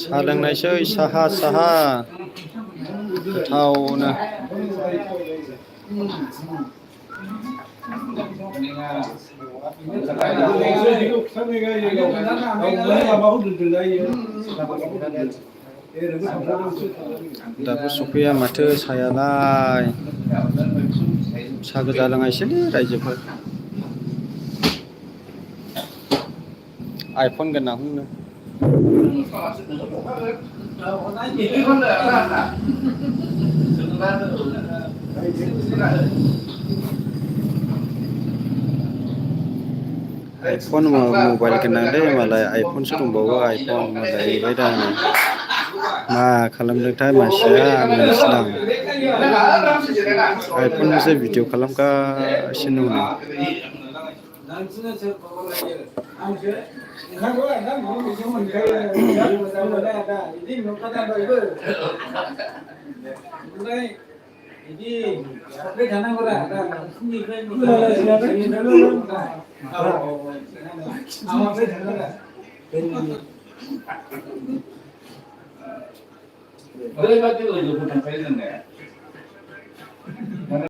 साहा लोंनायसै साहा साहा गोथावनो दाबो सफैया माथो साहायालाय साहा गोजा लोंनायसैलै रायजोफोर आइफन गोनांनो आइफन मबाइल गोनांलै मालाय आइफनसो दंबावो आइफन मालाय दा मा खालामदोंथाय मानसिया मिथिला आइफनजोंसो भिडिअ खालामगासिनो दं